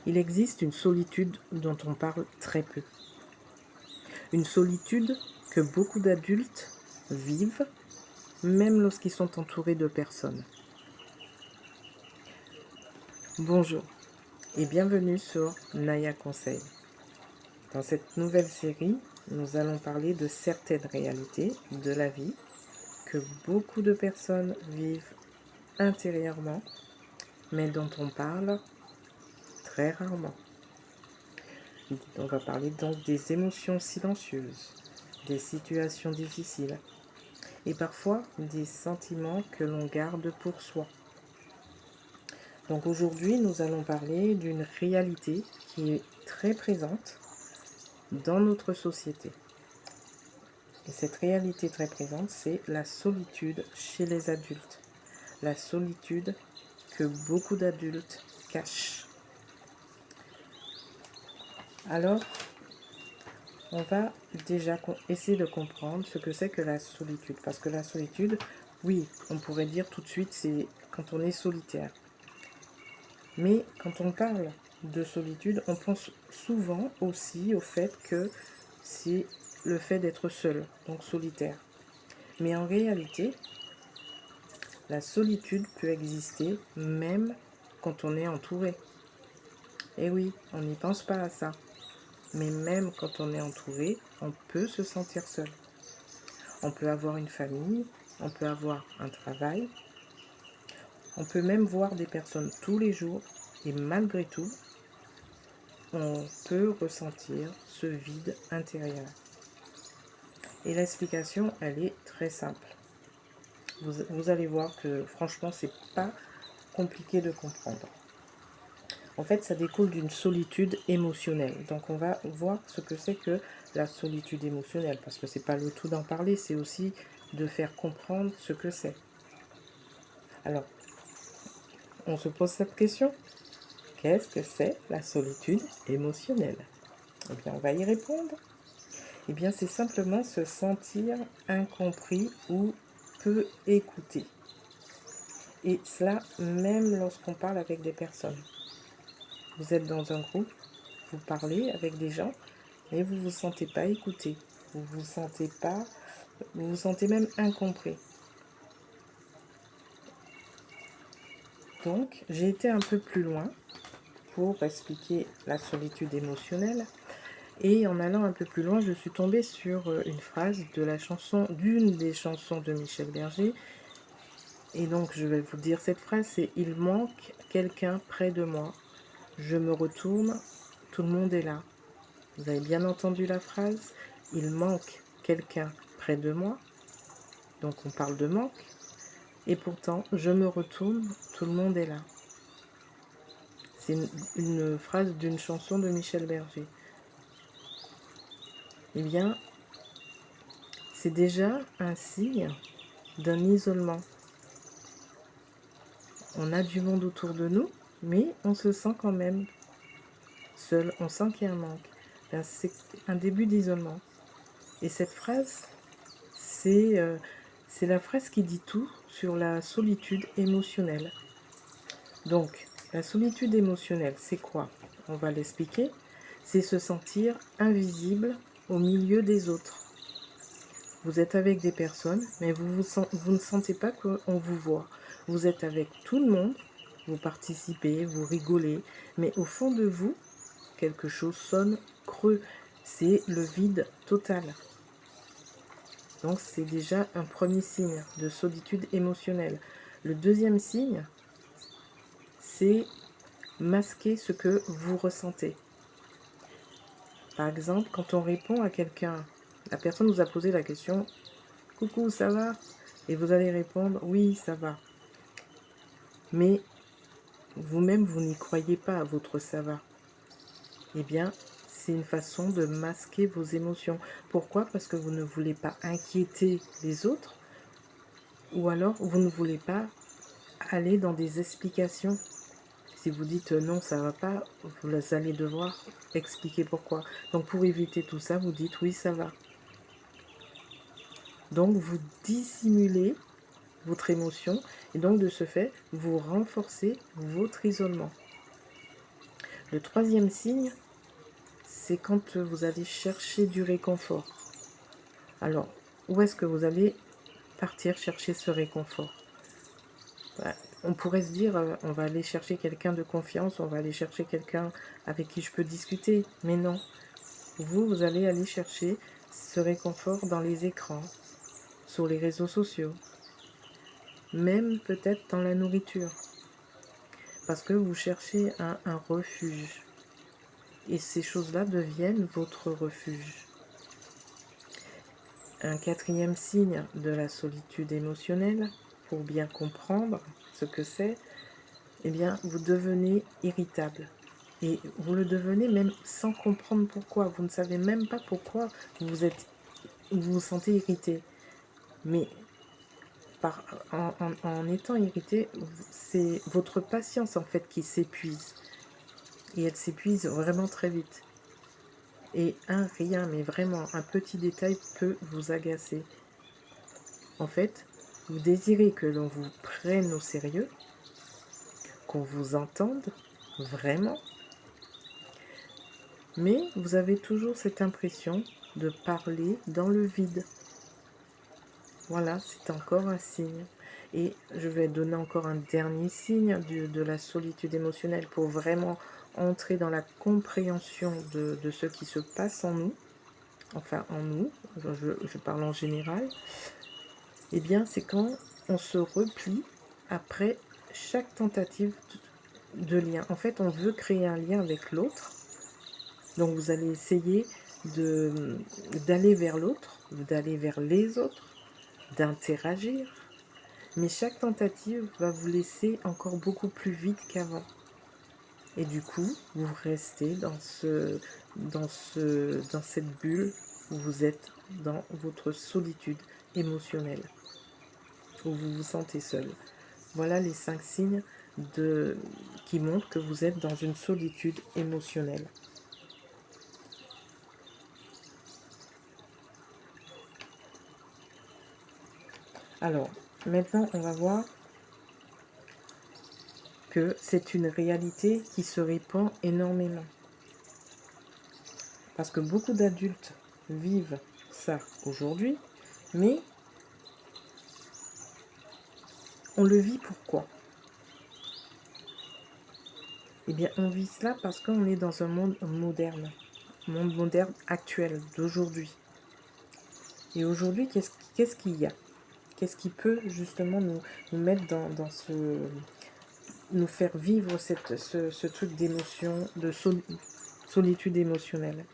Il existe une solitude dont on parle très peu. Une solitude que beaucoup d'adultes vivent, même lorsqu'ils sont entourés de personnes. Bonjour et bienvenue sur Naya Conseil. Dans cette nouvelle série, nous allons parler de certaines réalités de la vie que beaucoup de personnes vivent intérieurement, mais dont on parle très rarement. On va parler donc des émotions silencieuses, des situations difficiles et parfois des sentiments que l'on garde pour soi. Donc aujourd'hui, nous allons parler d'une réalité qui est très présente dans notre société. Et cette réalité très présente, c'est la solitude chez les adultes. La solitude que beaucoup d'adultes cachent. Alors, on va déjà essayer de comprendre ce que c'est que la solitude. Parce que la solitude, oui, on pourrait dire tout de suite, c'est quand on est solitaire. Mais quand on parle de solitude, on pense souvent aussi au fait que c'est le fait d'être seul, donc solitaire. Mais en réalité, la solitude peut exister même quand on est entouré. Et oui, on n'y pense pas à ça. Mais même quand on est entouré, on peut se sentir seul. On peut avoir une famille, on peut avoir un travail, on peut même voir des personnes tous les jours et malgré tout, on peut ressentir ce vide intérieur. Et l'explication, elle est très simple. Vous allez voir que franchement, c'est pas compliqué de comprendre. En fait, ça découle d'une solitude émotionnelle. Donc, on va voir ce que c'est que la solitude émotionnelle, parce que c'est pas le tout d'en parler, c'est aussi de faire comprendre ce que c'est. Alors, on se pose cette question. Qu'est-ce que c'est la solitude émotionnelle? Eh bien, on va y répondre. Eh bien, c'est simplement se sentir incompris ou peu écouté. Et cela, même lorsqu'on parle avec des personnes. Vous êtes dans un groupe, vous parlez avec des gens, mais vous ne vous sentez pas écouté. Vous vous sentez même incompris. Donc, j'ai été un peu plus loin pour expliquer la solitude émotionnelle. Et en allant un peu plus loin, je suis tombée sur une phrase de la chanson, d'une des chansons de Michel Berger. Et donc, je vais vous dire cette phrase, c'est « Il manque quelqu'un près de moi. Je me retourne, tout le monde est là. » Vous avez bien entendu la phrase? Il manque quelqu'un près de moi. Donc, on parle de manque. Et pourtant, je me retourne, tout le monde est là. C'est une phrase d'une chanson de Michel Berger. Eh bien, c'est déjà un signe d'un isolement. On a du monde autour de nous, mais on se sent quand même seul. On sent qu'il y a un manque. Ben, c'est un début d'isolement. Et cette phrase, c'est la phrase qui dit tout sur la solitude émotionnelle. Donc, la solitude émotionnelle, c'est quoi? On va l'expliquer. C'est se sentir invisible au milieu des autres. Vous êtes avec des personnes, mais vous ne sentez pas qu'on vous voit. Vous êtes avec tout le monde, vous participez, vous rigolez, mais au fond de vous, quelque chose sonne creux. C'est le vide total. Donc c'est déjà un premier signe de solitude émotionnelle. Le deuxième signe, c'est masquer ce que vous ressentez. Par exemple, quand on répond à quelqu'un, la personne vous a posé la question « Coucou, ça va ?» Et vous allez répondre « Oui, ça va. » Mais vous-même, vous n'y croyez pas à votre « ça va ». Eh bien, c'est une façon de masquer vos émotions. Pourquoi? Parce que vous ne voulez pas inquiéter les autres ou alors vous ne voulez pas aller dans des explications. Si vous dites non, ça va pas, vous allez devoir expliquer pourquoi. Donc pour éviter tout ça, vous dites oui, ça va. Donc vous dissimulez votre émotion et donc de ce fait, vous renforcez votre isolement. Le troisième signe, c'est quand vous allez chercher du réconfort. Alors, où est-ce que vous allez partir chercher ce réconfort? On pourrait se dire, on va aller chercher quelqu'un de confiance, on va aller chercher quelqu'un avec qui je peux discuter. Mais non, vous allez aller chercher ce réconfort dans les écrans, sur les réseaux sociaux, même peut-être dans la nourriture, parce que vous cherchez un refuge. Et ces choses-là deviennent votre refuge. Un quatrième signe de la solitude émotionnelle, pour bien comprendre ce que c'est, eh bien, vous devenez irritable. Et vous le devenez même sans comprendre pourquoi. Vous ne savez même pas pourquoi vous vous sentez irrité. Mais en étant irrité, c'est votre patience en fait qui s'épuise. Et elle s'épuise vraiment très vite. Et rien, mais vraiment un petit détail peut vous agacer. En fait, vous désirez que l'on vous prenne au sérieux, qu'on vous entende vraiment, mais vous avez toujours cette impression de parler dans le vide. Voilà, c'est encore un signe. Et je vais donner encore un dernier signe de la solitude émotionnelle pour vraiment entrer dans la compréhension de ce qui se passe en nous, enfin en nous, je parle en général. Eh bien, c'est quand on se replie après chaque tentative de lien. En fait, on veut créer un lien avec l'autre. Donc, vous allez essayer d'aller vers l'autre, d'aller vers les autres, d'interagir. Mais chaque tentative va vous laisser encore beaucoup plus vite qu'avant. Et du coup, vous restez dans cette bulle où vous êtes dans votre solitude émotionnelle, où vous vous sentez seul. Voilà les 5 signes qui montrent que vous êtes dans une solitude émotionnelle. Alors, maintenant, on va voir que c'est une réalité qui se répand énormément. Parce que beaucoup d'adultes vivent ça aujourd'hui, mais on le vit pourquoi? Eh bien, on vit cela parce qu'on est dans un monde moderne actuel, d'aujourd'hui. Et aujourd'hui, qu'est-ce qu'il y a? Qu'est-ce qui peut justement nous mettre nous faire vivre ce truc d'émotion, de solitude émotionnelle?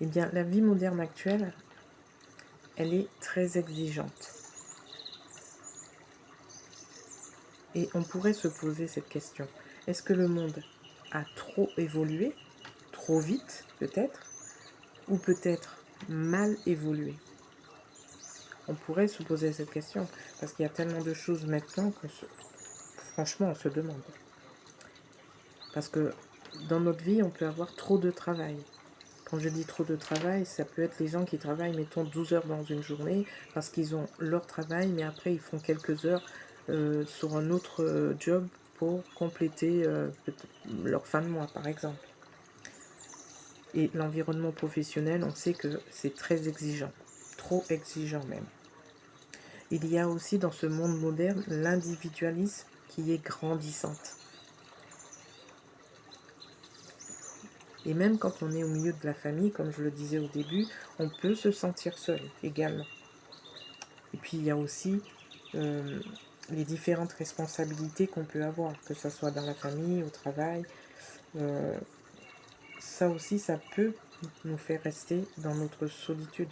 Eh bien, la vie moderne actuelle, elle est très exigeante. Et on pourrait se poser cette question. Est-ce que le monde a trop évolué, trop vite peut-être, ou peut-être mal évolué? On pourrait se poser cette question, parce qu'il y a tellement de choses maintenant que franchement on se demande. Parce que dans notre vie, on peut avoir trop de travail. Quand je dis trop de travail, ça peut être les gens qui travaillent, mettons, 12 heures dans une journée, parce qu'ils ont leur travail, mais après ils font quelques heures sur un autre job pour compléter leur fin de mois, par exemple. Et l'environnement professionnel, on sait que c'est très exigeant, trop exigeant même. Il y a aussi dans ce monde moderne l'individualisme qui est grandissante. Et même quand on est au milieu de la famille, comme je le disais au début, on peut se sentir seul également. Et puis il y a aussi les différentes responsabilités qu'on peut avoir, que ce soit dans la famille, au travail. Ça aussi, ça peut nous faire rester dans notre solitude.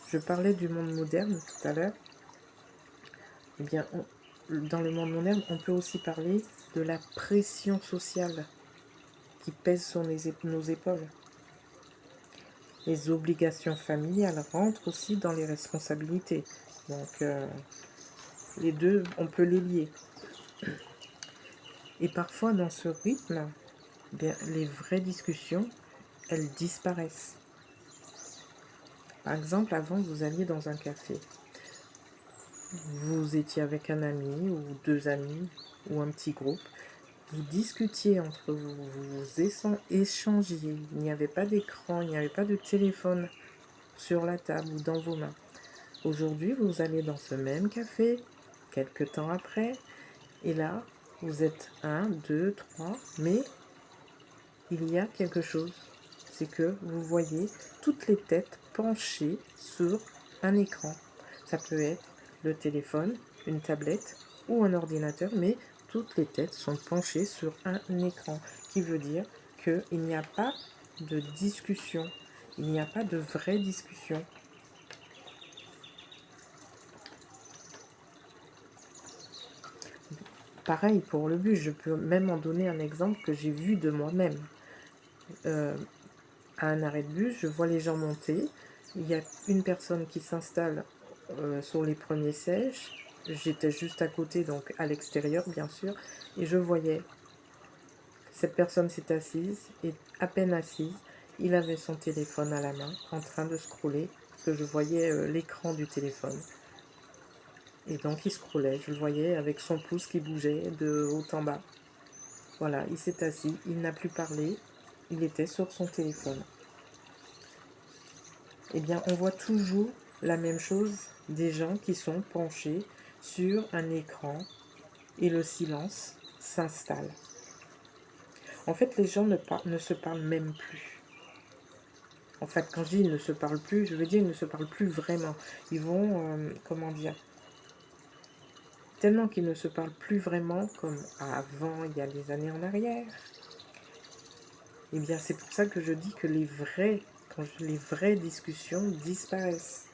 Je parlais du monde moderne tout à l'heure. Eh bien, dans le monde moderne, on peut aussi parler de la pression sociale qui pèse sur nos épaules. Les obligations familiales rentrent aussi dans les responsabilités. Donc, les deux, on peut les lier. Et parfois, dans ce rythme, bien, les vraies discussions, elles disparaissent. Par exemple, avant, vous alliez dans un café. vous étiez avec un ami ou deux amis ou un petit groupe, vous discutiez entre vous, vous échangiez, il n'y avait pas d'écran, il n'y avait pas de téléphone sur la table ou dans vos mains. Aujourd'hui, vous allez dans ce même café, quelques temps après, et là, vous êtes un, deux, trois, mais il y a quelque chose. C'est que vous voyez toutes les têtes penchées sur un écran. Ça peut être le téléphone, une tablette ou un ordinateur, mais toutes les têtes sont penchées sur un écran, qui veut dire qu'il n'y a pas de discussion, il n'y a pas de vraie discussion. Pareil pour le bus, je peux même en donner un exemple que j'ai vu de moi-même. À un arrêt de bus, je vois les gens monter, il y a une personne qui s'installe sur les premiers sièges, j'étais juste à côté, donc à l'extérieur bien sûr, et je voyais, cette personne s'est assise, et à peine assise, il avait son téléphone à la main, en train de scroller, parce que je voyais l'écran du téléphone. Et donc il scrollait, je le voyais avec son pouce qui bougeait de haut en bas. Voilà, il s'est assis, il n'a plus parlé, il était sur son téléphone. Eh bien, on voit toujours la même chose, des gens qui sont penchés sur un écran et le silence s'installe. En fait, les gens ne se parlent même plus. En fait, quand je dis ils ne se parlent plus, je veux dire ils ne se parlent plus vraiment. Ils vont, comment dire, tellement qu'ils ne se parlent plus vraiment comme avant, il y a des années en arrière. Eh bien, c'est pour ça que je dis que les vraies discussions disparaissent.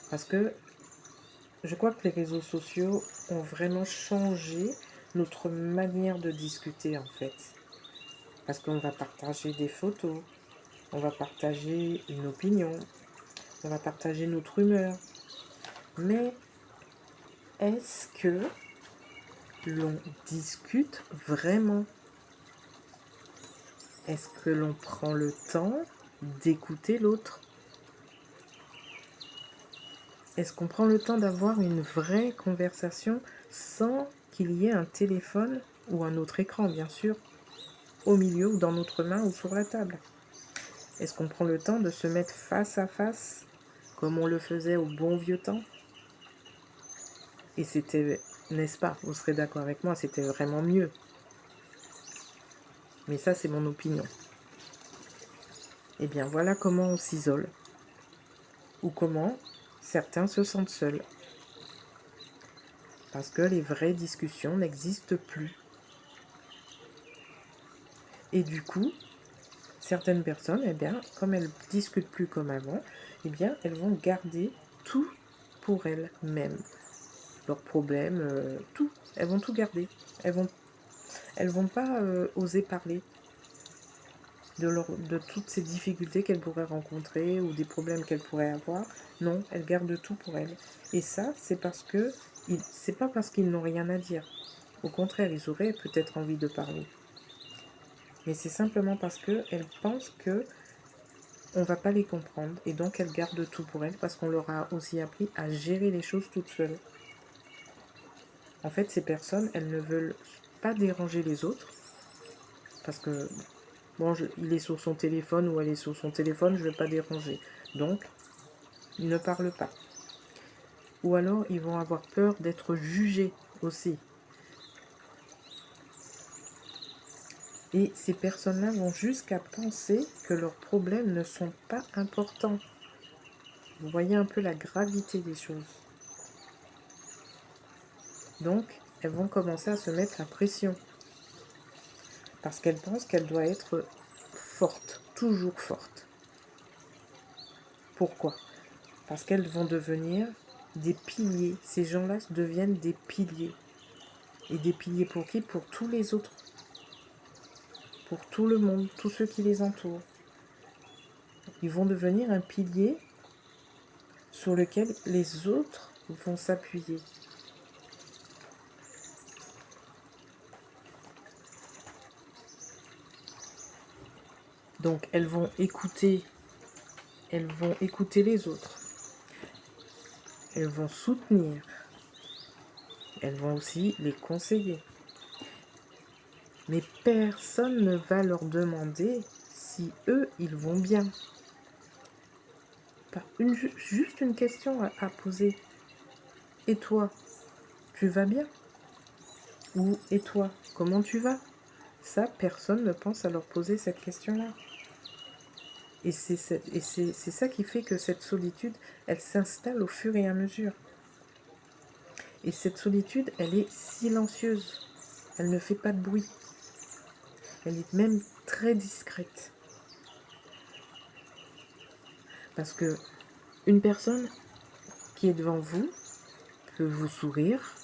Parce que je crois que les réseaux sociaux ont vraiment changé notre manière de discuter en fait. Parce qu'on va partager des photos, on va partager une opinion, on va partager notre humeur. Mais est-ce que l'on discute vraiment? Est-ce que l'on prend le temps d'écouter l'autre? Est-ce qu'on prend le temps d'avoir une vraie conversation sans qu'il y ait un téléphone ou un autre écran, bien sûr, au milieu ou dans notre main ou sur la table? Est-ce qu'on prend le temps de se mettre face à face, comme on le faisait au bon vieux temps? Et c'était, n'est-ce pas, vous serez d'accord avec moi, c'était vraiment mieux. Mais ça, c'est mon opinion. Eh bien, voilà comment on s'isole, ou comment certains se sentent seuls. Parce que les vraies discussions n'existent plus. Et du coup, certaines personnes, eh bien, comme elles discutent plus comme avant, eh bien, elles vont garder tout pour elles-mêmes. Leurs problèmes, tout. Elles vont tout garder. Elles vont pas oser parler de toutes ces difficultés qu'elles pourraient rencontrer ou des problèmes qu'elles pourraient avoir. Non, elles gardent tout pour elles. Et ça, c'est pas parce qu'ils n'ont rien à dire. Au contraire, ils auraient peut-être envie de parler. Mais c'est simplement parce qu'elles pensent que on va pas les comprendre et donc elles gardent tout pour elles parce qu'on leur a aussi appris à gérer les choses toutes seules. En fait, ces personnes, elles ne veulent pas déranger les autres parce que, bon, il est sur son téléphone ou elle est sur son téléphone, je ne vais pas déranger. Donc, ils ne parlent pas. Ou alors, ils vont avoir peur d'être jugés aussi. Et ces personnes-là vont jusqu'à penser que leurs problèmes ne sont pas importants. Vous voyez un peu la gravité des choses. Donc, elles vont commencer à se mettre la pression. Parce qu'elles pensent qu'elles doivent être fortes, toujours fortes. Pourquoi? Parce qu'elles vont devenir des piliers. Ces gens-là deviennent des piliers. Et des piliers pour qui? Pour tous les autres. Pour tout le monde, tous ceux qui les entourent. Ils vont devenir un pilier sur lequel les autres vont s'appuyer. Donc elles vont écouter les autres. elles vont soutenir, elles vont aussi les conseiller. Mais personne ne va leur demander si eux, ils vont bien. Juste une question à poser. Et toi, tu vas bien? Ou et toi, comment tu vas? Ça, personne ne pense à leur poser cette question-là. Et c'est ça qui fait que cette solitude, elle s'installe au fur et à mesure. Et cette solitude, elle est silencieuse. Elle ne fait pas de bruit. Elle est même très discrète. Parce que une personne qui est devant vous peut vous sourire,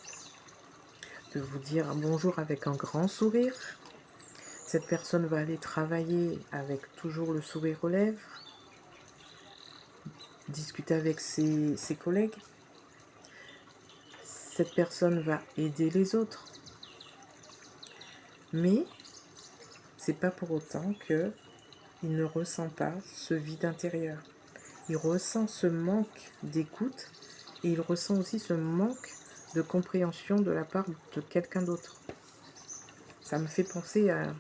peut vous dire un bonjour avec un grand sourire. Cette personne va aller travailler avec toujours le sourire aux lèvres, discuter avec ses collègues. Cette personne va aider les autres. Mais c'est pas pour autant qu'il ne ressent pas ce vide intérieur. Il ressent ce manque d'écoute et il ressent aussi ce manque de compréhension de la part de quelqu'un d'autre. Ça me fait penser à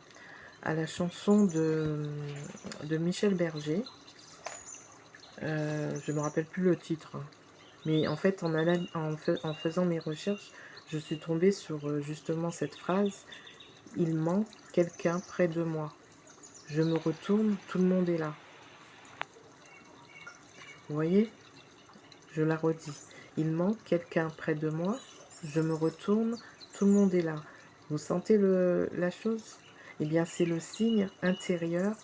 la chanson de Michel Berger. Je ne me rappelle plus le titre. Mais en fait, en faisant mes recherches, je suis tombée sur justement cette phrase. Il manque quelqu'un près de moi. Je me retourne, tout le monde est là. Vous voyez? Je la redis. Il manque quelqu'un près de moi. Je me retourne, tout le monde est là. Vous sentez la chose? Eh bien, c'est le signe intérieur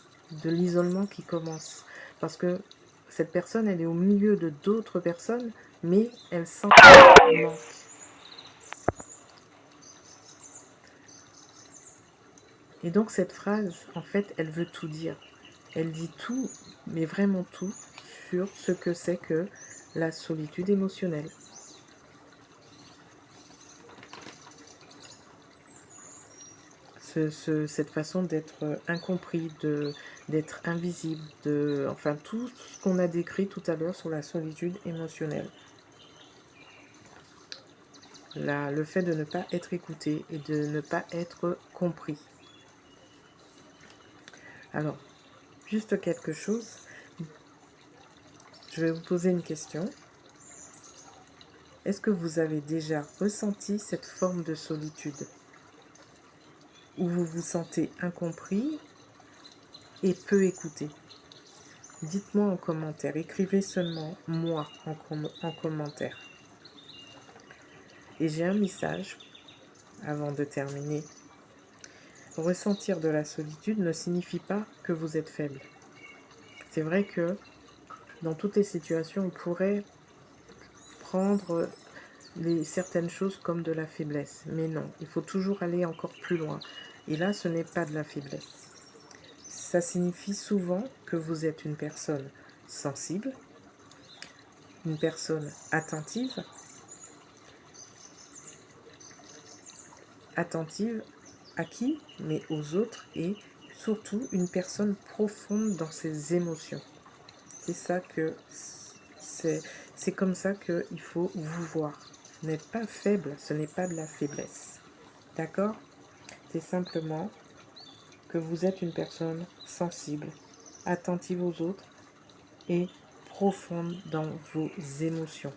de l'isolement qui commence. Parce que cette personne, elle est au milieu de d'autres personnes, mais elle sent qu'il manque. Et donc cette phrase, en fait, elle veut tout dire. Elle dit tout, mais vraiment tout, sur ce que c'est que la solitude émotionnelle. Cette façon d'être incompris, d'être invisible, enfin tout ce qu'on a décrit tout à l'heure sur la solitude émotionnelle. Le fait de ne pas être écouté et de ne pas être compris. Alors, juste quelque chose, je vais vous poser une question. Est-ce que vous avez déjà ressenti cette forme de solitude où vous vous sentez incompris et peu écouté? Dites-moi en commentaire, écrivez seulement moi en commentaire. Et j'ai un message avant de terminer. Ressentir de la solitude ne signifie pas que vous êtes faible. C'est vrai que dans toutes les situations, on pourrait prendre certaines choses comme de la faiblesse. Mais non, il faut toujours aller encore plus loin. Et là, ce n'est pas de la faiblesse. Ça signifie souvent que vous êtes une personne sensible, une personne attentive à qui? Mais aux autres, et surtout une personne profonde dans ses émotions. C'est comme ça qu'il faut vous voir. Vous n'êtes pas faible, ce n'est pas de la faiblesse. D'accord? C'est simplement que vous êtes une personne sensible, attentive aux autres et profonde dans vos émotions.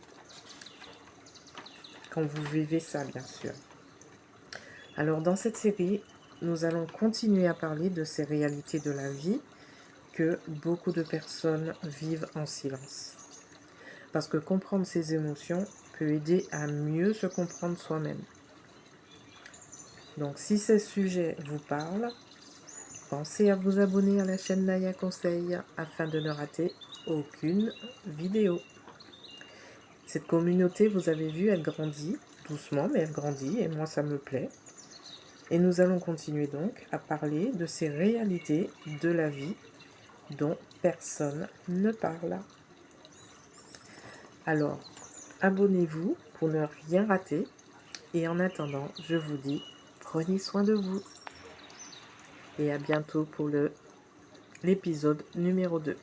Quand vous vivez ça, bien sûr. Alors, dans cette série, nous allons continuer à parler de ces réalités de la vie que beaucoup de personnes vivent en silence. Parce que comprendre ses émotions peut aider à mieux se comprendre soi-même. Donc, si ces sujets vous parlent, pensez à vous abonner à la chaîne Naya Conseil afin de ne rater aucune vidéo. Cette communauté, vous avez vu, elle grandit doucement, mais elle grandit et moi ça me plaît. Et nous allons continuer donc à parler de ces réalités de la vie dont personne ne parle. Alors, abonnez-vous pour ne rien rater. Et en attendant, je vous dis, prenez soin de vous. Et à bientôt pour l'épisode numéro 2.